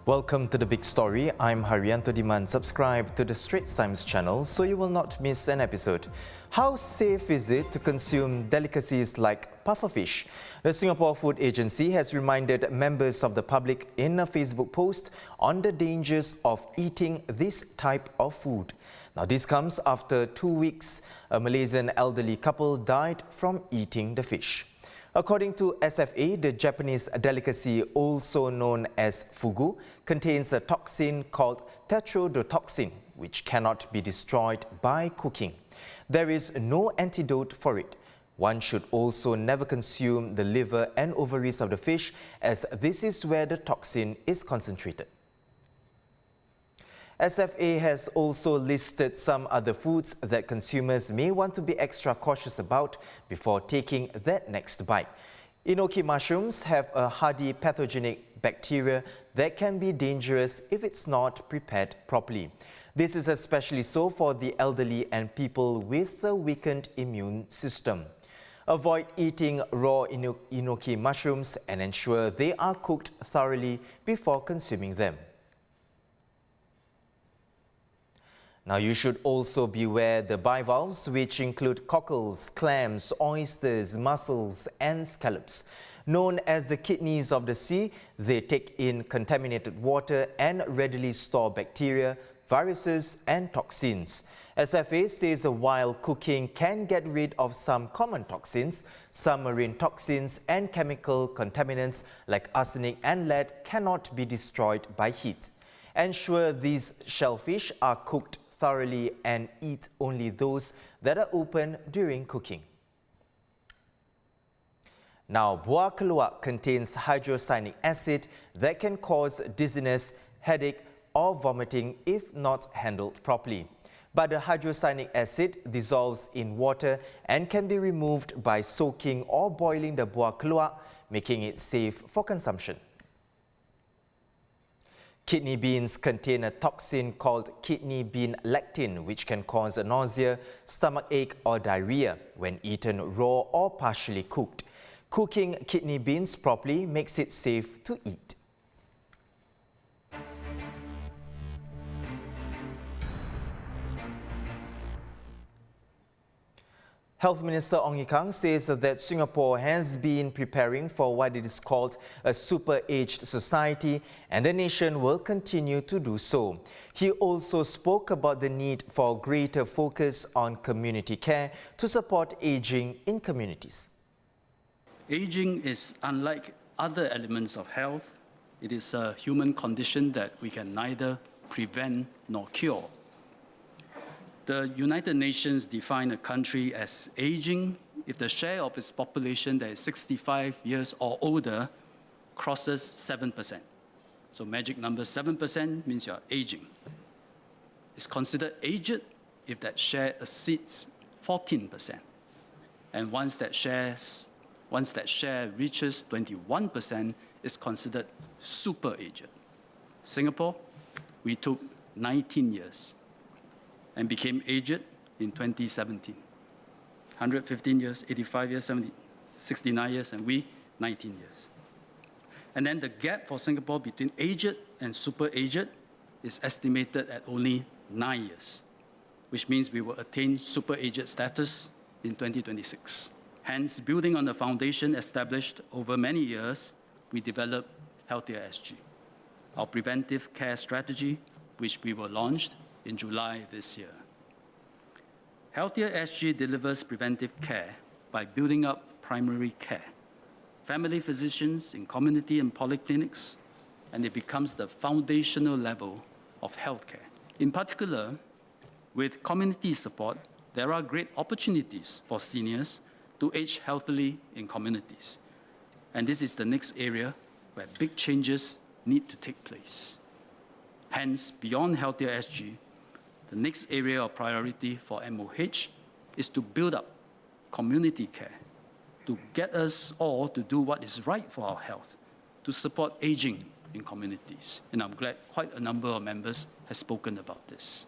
Welcome to The Big Story. I'm Haryanto Diman. Subscribe to the Straits Times channel so you will not miss an episode. How safe is it to consume delicacies like pufferfish? The Singapore Food Agency has reminded members of the public in a Facebook post on the dangers of eating this type of food. Now, this comes after 2 weeks, a Malaysian elderly couple died from eating the fish. According to SFA, the Japanese delicacy, also known as fugu, contains a toxin called tetrodotoxin, which cannot be destroyed by cooking. There is no antidote for it. One should also never consume the liver and ovaries of the fish, as this is where the toxin is concentrated. SFA has also listed some other foods that consumers may want to be extra cautious about before taking that next bite. ENOKI mushrooms have a hardy pathogenic bacteria that can be dangerous if it's not prepared properly. This is especially so for the elderly and people with a weakened immune system. Avoid eating raw ENOKI mushrooms and ensure they are cooked thoroughly before consuming them. Now, you should also beware the bivalves, which include cockles, clams, oysters, mussels, and scallops. Known as the kidneys of the sea, they take in contaminated water and readily store bacteria, viruses, and toxins. SFA says while cooking can get rid of some common toxins, some marine toxins and chemical contaminants like arsenic and lead cannot be destroyed by heat. Ensure these shellfish are cooked thoroughly and eat only those that are open during cooking. Now, BUAH KELUAK contains hydrocyanic acid that can cause dizziness, headache, or vomiting if not handled properly. But the hydrocyanic acid dissolves in water and can be removed by soaking or boiling the BUAH KELUAK, making it safe for consumption. Kidney beans contain a toxin called kidney bean lectin, which can cause nausea, stomachache, or diarrhea when eaten raw or partially cooked. Cooking kidney beans properly makes it safe to eat. Health Minister Ong Ye Kung says that Singapore has been preparing for what it is called a super-aged society, and the nation will continue to do so. He also spoke about the need for greater focus on community care to support aging in communities. Aging is unlike other elements of health. It is a human condition that we can neither prevent nor cure. The United Nations define a country as aging if the share of its population that is 65 years or older crosses 7%. So magic number 7% means you're aging. It's considered aged if that share exceeds 14%. And once that share reaches 21%, it's considered super aged. Singapore, we took 19 years. And became aged in 2017. 115 years, 85 years, 70, 69 years, and we, 19 years. And then the gap for Singapore between aged and super aged is estimated at only 9 years, which means we will attain super aged status in 2026. Hence, building on the foundation established over many years, we developed Healthier SG, our preventive care strategy, which we were launched in July this year. Healthier SG delivers preventive care by building up primary care, family physicians in community and polyclinics, and it becomes the foundational level of healthcare. In particular, with community support, there are great opportunities for seniors to age healthily in communities. And this is the next area where big changes need to take place. Hence, beyond Healthier SG, the next area of priority for MOH is to build up community care, to get us all to do what is right for our health, to support aging in communities. And I'm glad quite a number of members have spoken about this.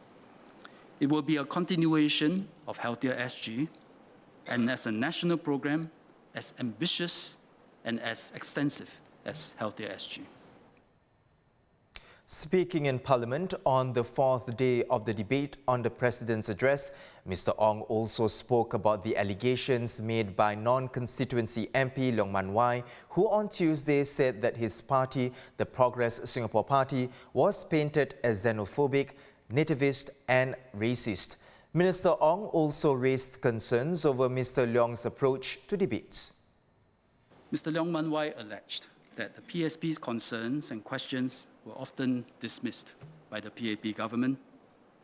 It will be a continuation of Healthier SG, and as a national program, as ambitious and as extensive as Healthier SG. Speaking in Parliament on the fourth day of the debate on the President's address, Mr. Ong also spoke about the allegations made by non-constituency MP Leong Man Wai, who on Tuesday said that his party, the Progress Singapore Party, was painted as xenophobic, nativist and racist. Minister Ong also raised concerns over Mr. Leong's approach to debates. Mr. Leong Man Wai alleged that the PSP's concerns and questions were often dismissed by the PAP government,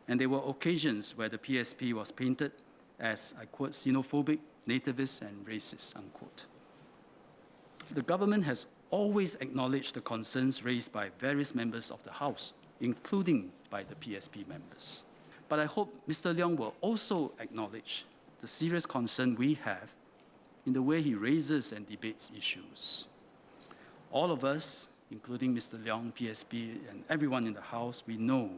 and there were occasions where the PSP was painted as, I quote, xenophobic, nativist and racist, unquote. The government has always acknowledged the concerns raised by various members of the House, including by the PSP members. But I hope Mr. Leong will also acknowledge the serious concern we have in the way he raises and debates issues. All of us, including Mr. Leong, PSP, and everyone in the House, we know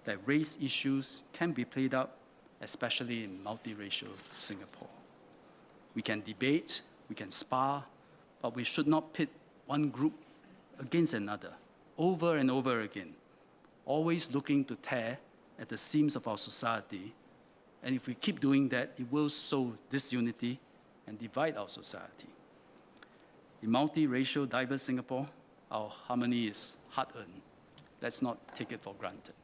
that race issues can be played out, especially in multiracial Singapore. We can debate, we can spar, but we should not pit one group against another, over and over again, always looking to tear at the seams of our society. And if we keep doing that, it will sow disunity and divide our society. In multiracial, diverse Singapore, our harmony is hard-earned. Let's not take it for granted.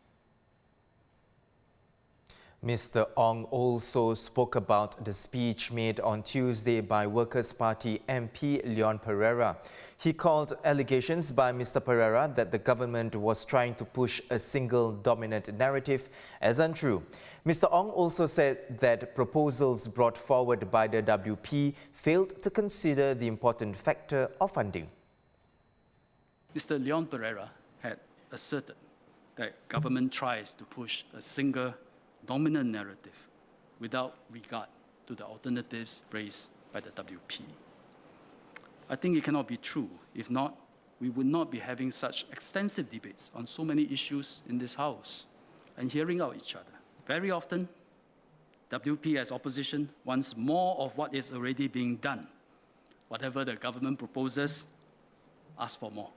Mr. Ong also spoke about the speech made on Tuesday by Workers' Party MP Leon Pereira. He called allegations by Mr. Pereira that the government was trying to push a single dominant narrative as untrue. Mr. Ong also said that proposals brought forward by the WP failed to consider the important factor of funding. Mr. Leon Pereira had asserted that government tries to push a single dominant narrative without regard to the alternatives raised by the WP. I think it cannot be true. If not, we would not be having such extensive debates on so many issues in this House and hearing out each other. Very often, WP as opposition wants more of what is already being done. Whatever the government proposes, ask for more.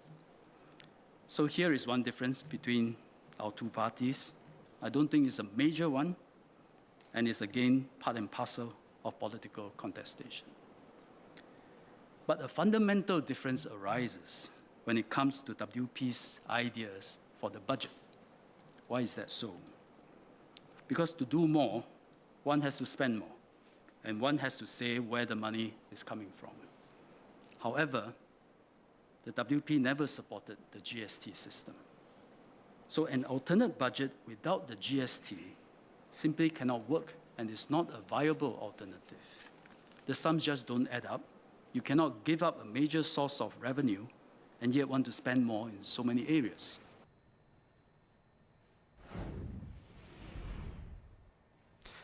So here is one difference between our two parties. I don't think it's a major one, and it's again part and parcel of political contestation. But a fundamental difference arises when it comes to WP's ideas for the budget. Why is that so? Because to do more, one has to spend more, and one has to say where the money is coming from. However, the WP never supported the GST system. So an alternate budget without the GST simply cannot work and is not a viable alternative. The sums just don't add up. You cannot give up a major source of revenue and yet want to spend more in so many areas.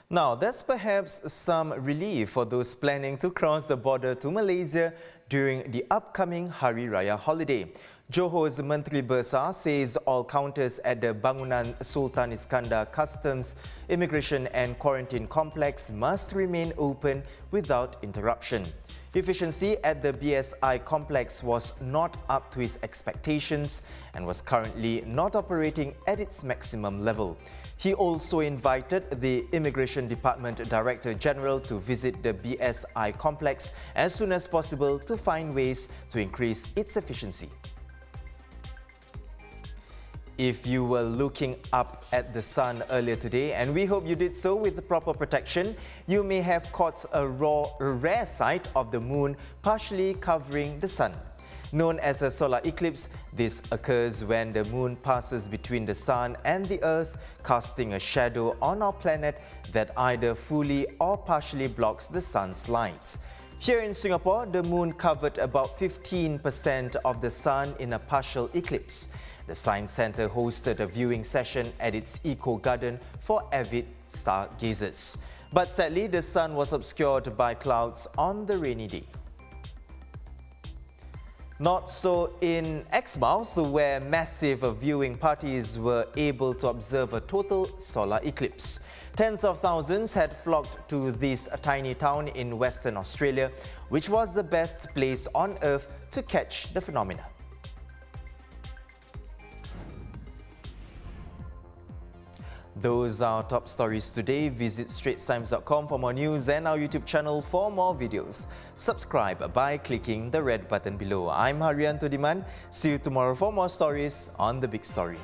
Now, there's perhaps some relief for those planning to cross the border to Malaysia during the upcoming Hari Raya holiday. Johor's Menteri BESAR says all counters at the Bangunan Sultan Iskandar Customs, Immigration and Quarantine Complex must remain open without interruption. Efficiency at the BSI complex was not up to its expectations and was currently not operating at its maximum level. He also invited the Immigration Department Director General to visit the BSI complex as soon as possible to find ways to increase its efficiency. If you were looking up at the sun earlier today, and we hope you did so with the proper protection, you may have caught a rare sight of the moon partially covering the sun. Known as a solar eclipse, this occurs when the moon passes between the sun and the earth, casting a shadow on our planet that either fully or partially blocks the sun's light. Here in Singapore, the moon covered about 15% of the sun in a partial eclipse. The Science Centre hosted a viewing session at its Eco Garden for avid stargazers. But sadly, the sun was obscured by clouds on the rainy day. Not so in Exmouth, where massive viewing parties were able to observe a total solar eclipse. Tens of thousands had flocked to this tiny town in Western Australia, which was the best place on Earth to catch the phenomena. Those are our top stories today. Visit straitstimes.com for more news and our YouTube channel for more videos. Subscribe by clicking the red button below. I'm Haryanto Diman. See you tomorrow for more stories on The Big Story.